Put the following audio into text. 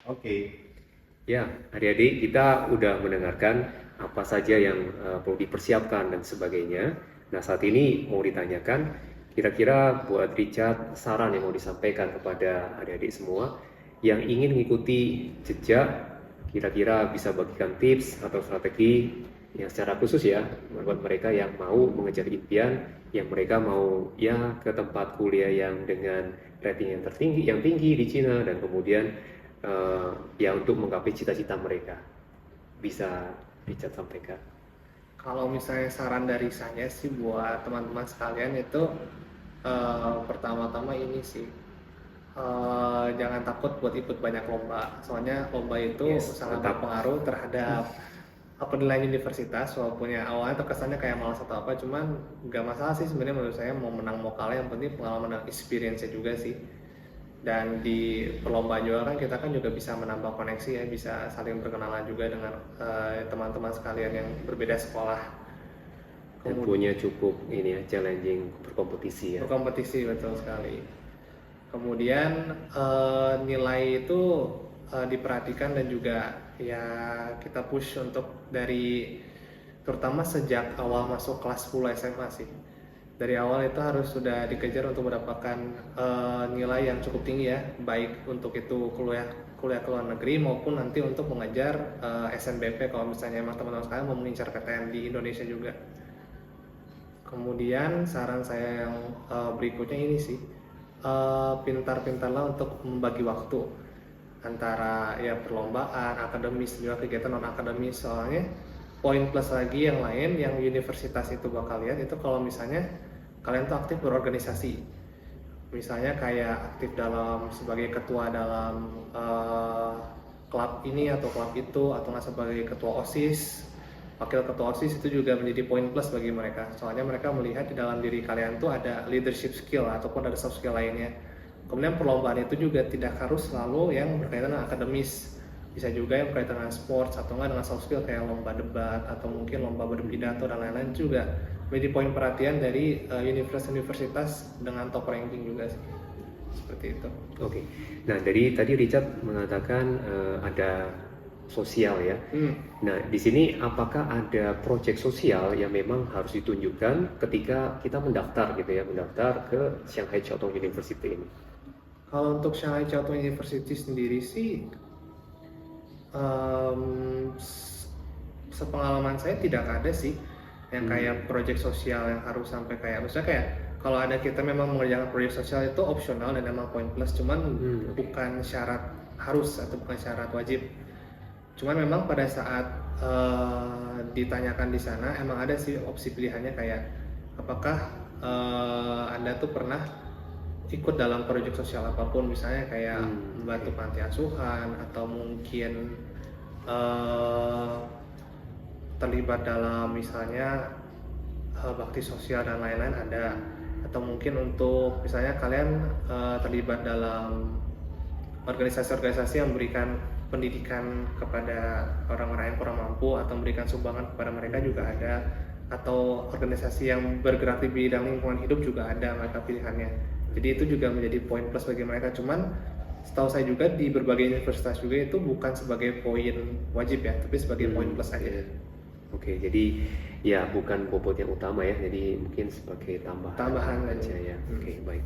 Oke. Ya, adik-adik, kita udah mendengarkan apa saja yang perlu dipersiapkan dan sebagainya. Nah, saat ini mau ditanyakan, kira-kira buat Richard, saran yang mau disampaikan kepada adik-adik semua yang ingin mengikuti jejak, kira-kira bisa bagikan tips atau strategi yang secara khusus ya, buat mereka yang mau mengejar impian, yang mereka mau ya ke tempat kuliah yang dengan rating yang tertinggi, yang tinggi di Cina, dan kemudian ya untuk menggapai cita-cita mereka. Bisa Richard sampaikan. Kalau misalnya saran dari saya sih buat teman-teman sekalian itu pertama-tama ini sih jangan takut buat ikut banyak lomba. Soalnya lomba itu Yes, sangat mantap. berpengaruh terhadap penilaian universitas. Walaupun ya awalnya terkesannya kayak malas atau apa, cuman nggak masalah sih sebenarnya menurut saya, mau menang mau kalah yang penting pengalaman dan experience-nya juga sih. Dan di perlombaan juga kan kita kan juga bisa menambah koneksi ya, bisa saling berkenalan juga dengan teman-teman sekalian yang berbeda sekolah. Dan Kemudian punya cukup ini ya, challenging berkompetisi ya. berkompetisi, betul sekali. Kemudian nilai itu diperhatikan dan juga ya kita push untuk dari, terutama sejak awal masuk kelas 10 SMA sih. Dari awal itu harus sudah dikejar untuk mendapatkan nilai yang cukup tinggi ya, baik untuk itu kuliah kuliah ke luar negeri maupun nanti untuk mengejar SNBP kalau misalnya emang teman-teman sekalian mau mengincar PTN di Indonesia juga. Kemudian saran saya yang berikutnya ini sih, pintar-pintarlah untuk membagi waktu antara ya perlombaan, akademis juga kegiatan non akademis. Soalnya poin plus lagi yang lain yang universitas itu bakal lihat itu kalau misalnya kalian tuh aktif berorganisasi, misalnya kayak aktif dalam sebagai ketua dalam klub ini atau klub itu, atau nggak sebagai ketua OSIS, wakil ketua OSIS, itu juga menjadi poin plus bagi mereka. Soalnya mereka melihat di dalam diri kalian tuh ada leadership skill ataupun ada soft skill lainnya. Kemudian perlombaan itu juga tidak harus selalu yang berkaitan dengan akademis, bisa juga yang berkaitan dengan sports atau enggak dengan soft skill kayak lomba debat atau mungkin lomba berpidato dan lain-lain juga menjadi poin perhatian dari universitas-universitas dengan top ranking juga sih. Seperti itu. Oke. Nah, dari tadi Richard mengatakan ada sosial ya. Nah, di sini apakah ada proyek sosial yang memang harus ditunjukkan ketika kita mendaftar gitu ya, mendaftar ke Shanghai Chiao Tung University ini? Kalau untuk Shanghai Chiao Tung University sendiri sih, sepengalaman saya tidak ada sih yang kayak proyek sosial yang harus sampai kayak, misalnya kayak kalau ada kita memang mengerjakan proyek sosial itu opsional dan memang poin plus, cuman bukan syarat harus atau bukan syarat wajib. Cuman memang pada saat ditanyakan di sana emang ada sih opsi pilihannya, kayak apakah Anda tuh pernah ikut dalam proyek sosial apapun, misalnya kayak membantu panti asuhan atau mungkin terlibat dalam misalnya bakti sosial dan lain-lain ada, atau mungkin untuk misalnya kalian terlibat dalam organisasi-organisasi yang memberikan pendidikan kepada orang-orang yang kurang mampu atau memberikan sumbangan kepada mereka juga ada, atau organisasi yang bergerak di bidang lingkungan hidup juga ada mereka pilihannya. Jadi itu juga menjadi poin plus bagi mereka. Cuman setahu saya juga di berbagai universitas juga itu bukan sebagai poin wajib ya, tapi sebagai poin plus aja. Oke, jadi ya bukan bobot yang utama ya, jadi mungkin sebagai tambahan Tambahan aja ya. Oke, baik.